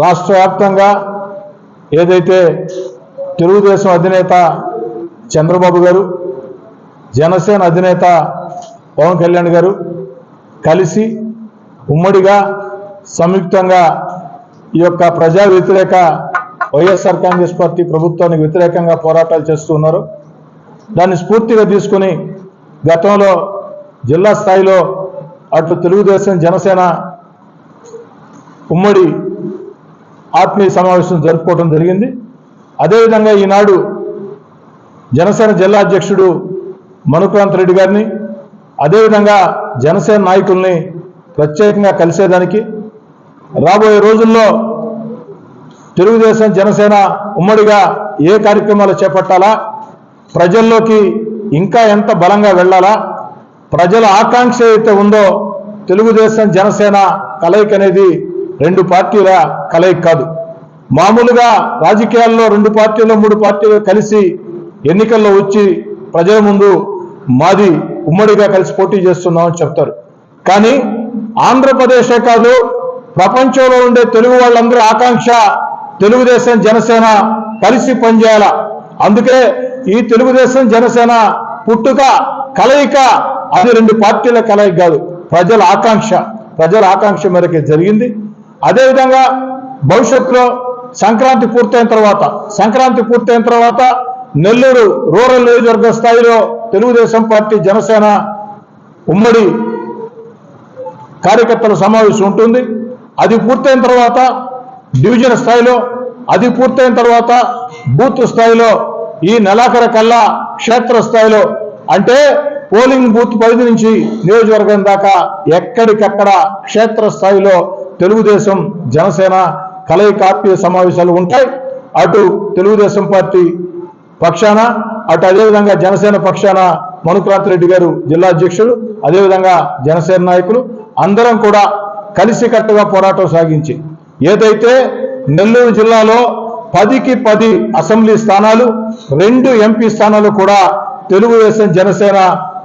రాష్ట్ర వ్యాప్తంగా ఏదైతే తెలుగుదేశం అధినేత చంద్రబాబు గారు, జనసేన అధినేత పవన్ కళ్యాణ్ గారు కలిసి ఉమ్మడిగా సంయుక్తంగా ఈ యొక్క ప్రజా వ్యతిరేక వైఎస్ఆర్ కాంగ్రెస్ పార్టీ ప్రభుత్వానికి వ్యతిరేకంగా పోరాటాలు చేస్తూ ఉన్నారు. దాన్ని స్ఫూర్తిగా తీసుకుని గతంలో జిల్లా స్థాయిలో అటు తెలుగుదేశం జనసేన ఉమ్మడి ఆత్మీయ సమావేశం జరుపుకోవడం జరిగింది. అదేవిధంగా ఈనాడు జనసేన జిల్లా అధ్యక్షుడు మనుక్రాంత్ రెడ్డి గారిని, అదేవిధంగా జనసేన నాయకుల్ని ప్రత్యేకంగా కలిసేదానికి, రాబోయే రోజుల్లో తెలుగుదేశం జనసేన ఉమ్మడిగా ఏ కార్యక్రమాలు చేపట్టాలా, ప్రజల్లోకి ఇంకా ఎంత బలంగా వెళ్ళాలా, ప్రజల ఆకాంక్ష అయితే ఉందో తెలుగుదేశం జనసేన కలయిక అనేది రెండు పార్టీల కలయిక కాదు. మామూలుగా రాజకీయాల్లో రెండు పార్టీలు మూడు పార్టీలు కలిసి ఎన్నికల్లో వచ్చి ప్రజల ముందు మాది ఉమ్మడిగా కలిసి పోటీ చేస్తున్నామని చెప్తారు. కానీ ఆంధ్రప్రదేశే కాదు, ప్రపంచంలో ఉండే తెలుగు వాళ్ళందరూ ఆకాంక్ష తెలుగుదేశం జనసేన కలిసి పనిచేయాల. అందుకే ఈ తెలుగుదేశం జనసేన పుట్టుక కలయిక అది రెండు పార్టీల కలయిక కాదు, ప్రజల ఆకాంక్ష మేరకు జరిగింది. అదేవిధంగా భవిష్యత్తులో సంక్రాంతి పూర్తయిన తర్వాత నెల్లూరు రూరల్ నియోజకవర్గ స్థాయిలో తెలుగుదేశం పార్టీ జనసేన ఉమ్మడి కార్యకర్తల సమావేశం ఉంటుంది. అది పూర్తయిన తర్వాత డివిజన్ స్థాయిలో, అది పూర్తయిన తర్వాత బూత్ స్థాయిలో, ఈ నెలాఖరు కల్లా క్షేత్ర స్థాయిలో, అంటే పోలింగ్ బూత్ పరిధి నుంచి నియోజకవర్గం దాకా ఎక్కడికక్కడ క్షేత్ర స్థాయిలో తెలుగుదేశం జనసేన కలయిక ఆత్మీయ సమావేశాలు ఉంటాయి. అటు తెలుగుదేశం పార్టీ పక్షాన, అటు అదేవిధంగా జనసేన పక్షాన మనుక్రాంత్ రెడ్డి గారు జిల్లా అధ్యక్షుడు, అదేవిధంగా జనసేన నాయకులు అందరం కూడా కలిసికట్టుగా పోరాటం సాగించి ఏదైతే నెల్లూరు జిల్లాలో 10కి 10 అసెంబ్లీ స్థానాలు, 2 ఎంపీ స్థానాలు కూడా తెలుగుదేశం జనసేన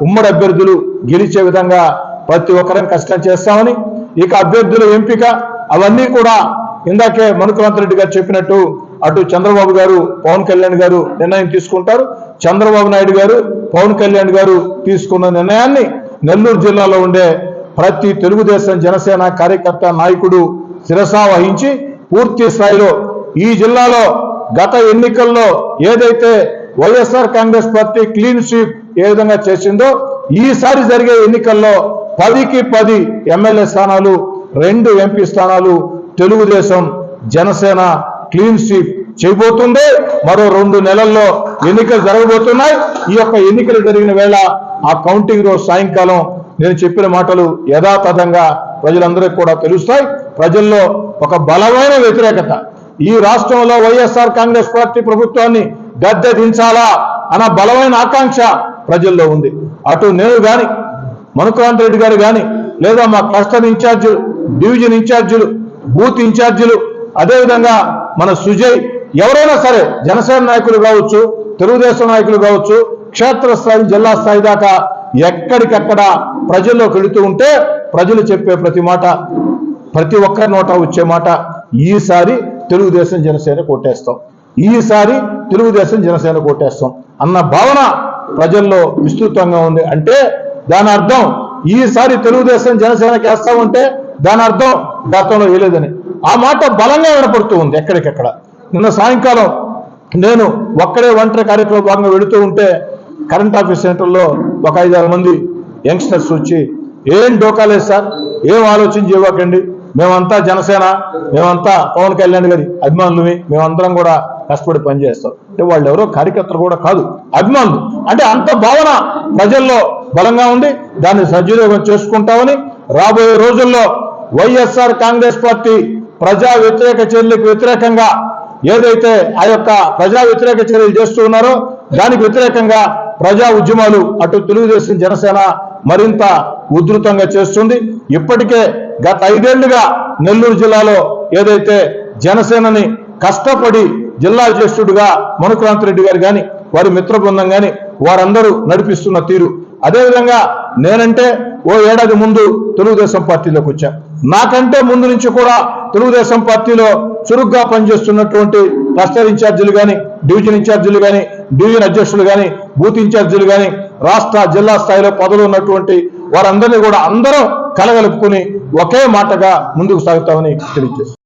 ఉమ్మడి అభ్యర్థులు గెలిచే విధంగా ప్రతి ఒక్కరం కష్టం చేస్తామని, ఇక అభ్యర్థుల ఎంపిక అవన్నీ కూడా ఇందాకే మనుక్రాంత్ రెడ్డి గారు చెప్పినట్టు అటు చంద్రబాబు గారు పవన్ కళ్యాణ్ గారు నిర్ణయం తీసుకుంటారు. చంద్రబాబు నాయుడు గారు పవన్ కళ్యాణ్ గారు తీసుకున్న నిర్ణయాన్ని నెల్లూరు జిల్లాలో ఉండే ప్రతి తెలుగుదేశం జనసేన కార్యకర్త నాయకుడు శిరసా వహించి పూర్తి స్థాయిలో ఈ జిల్లాలో గత ఎన్నికల్లో ఏదైతే వైఎస్ఆర్ కాంగ్రెస్ పార్టీ క్లీన్ స్వీప్ ఏ విధంగా చేసిందో ఈసారి జరిగే ఎన్నికల్లో 10కి 10 ఎమ్మెల్యే స్థానాలు, 2 ఎంపీ స్థానాలు తెలుగుదేశం జనసేన క్లీన్ స్వీప్ చేయబోతుంది. మరో 2 నెలల్లో ఎన్నికలు జరగబోతున్నాయి. ఈ యొక్క ఎన్నికలు జరిగిన వేళ ఆ కౌంటింగ్ రోజు సాయంకాలం నేను చెప్పిన మాటలు యథాతథంగా ప్రజలందరికీ కూడా తెలుస్తాయి. ప్రజల్లో ఒక బలమైన వ్యతిరేకత, ఈ రాష్ట్రంలో వైఎస్ఆర్ కాంగ్రెస్ పార్టీ ప్రభుత్వాన్ని గద్దె దించాలా అన్న బలమైన ఆకాంక్ష ప్రజల్లో ఉంది. అటు నేను కానీ, మనుక్రాంత్ రెడ్డి గారు కానీ, లేదా మా క్లస్టర్ ఇన్ఛార్జీలు, డివిజన్ ఇన్ఛార్జీలు, బూత్ ఇన్ఛార్జీలు, అదేవిధంగా మన సుజయ్, ఎవరైనా సరే జనసేన నాయకులు కావచ్చు, తెలుగుదేశం నాయకులు కావచ్చు, క్షేత్రస్థాయి జిల్లా స్థాయి దాకా ఎక్కడికక్కడ ప్రజల్లోకి వెళుతూ ఉంటే ప్రజలు చెప్పే ప్రతి మాట, ప్రతి ఒక్కరి నోట వచ్చే మాట, ఈసారి తెలుగుదేశం జనసేన కొట్టేస్తాం, ఈసారి తెలుగుదేశం జనసేన కొట్టేస్తాం అన్న భావన ప్రజల్లో విస్తృతంగా ఉంది. అంటే దాని అర్థం ఈసారి తెలుగుదేశం జనసేనకి వేస్తామంటే దాని అర్థం గతంలో వేయలేదని. ఆ మాట బలంగా వినపడుతూ ఉంది ఎక్కడికెక్కడ. నిన్న సాయంకాలం నేను ఒక్కడే ఒంటరి కార్యక్రమం భాగంగా వెళుతూ ఉంటే కరెంట్ ఆఫీస్ సెంటర్లో ఒక 5-6 మంది యంగ్స్టర్స్ వచ్చి, ఏం డోకాలేదు సార్, ఏం ఆలోచన చేయకండి, మేమంతా జనసేన, మేమంతా పవన్ కళ్యాణ్ గారి అభిమానులవి, మేమందరం కూడా కష్టపడి పనిచేస్తాం. అంటే వాళ్ళు ఎవరో కార్యకర్తలు కూడా కాదు, అభిమానులు. అంటే అంత భావన ప్రజల్లో బలంగా ఉంది. దాన్ని సద్వినియోగం చేసుకుంటామని రాబోయే రోజుల్లో వైఎస్ఆర్ కాంగ్రెస్ పార్టీ ప్రజా వ్యతిరేక చర్యలకు వ్యతిరేకంగా ఏదైతే ఆ యొక్క ప్రజా వ్యతిరేక చర్యలు చేస్తూ ఉన్నారో దానికి వ్యతిరేకంగా ప్రజా ఉద్యమాలు అటు తెలుగుదేశం జనసేన మరింత ఉధృతంగా చేస్తుంది. ఇప్పటికే గత 5 ఏళ్లుగా నెల్లూరు జిల్లాలో ఏదైతే జనసేనని కష్టపడి జిల్లా అధ్యక్షుడిగా మనుక్రాంత్ రెడ్డి గారు కానీ, వారి మిత్ర బృందం కానీ వారందరూ నడిపిస్తున్న తీరు, అదేవిధంగా నేనంటే ఓ ఏడాది ముందు తెలుగుదేశం పార్టీలోకి వచ్చా. నాకంటే ముందు నుంచి కూడా తెలుగుదేశం పార్టీలో చురుగ్గా పనిచేస్తున్నటువంటి క్లస్టర్ ఇన్ఛార్జీలు కానీ, డివిజన్ ఇన్ఛార్జీలు కానీ, డివిజన్ అధ్యక్షులు కానీ, బూత్ ఇన్ఛార్జీలు కానీ, రాష్ట్ర జిల్లా స్థాయిలో పదవులు ఉన్నటువంటి వారందరినీ కూడా అందరం కలగలుపుకుని ఒకే మాటగా ముందుకు సాగుతామని తెలియజేస్తాం.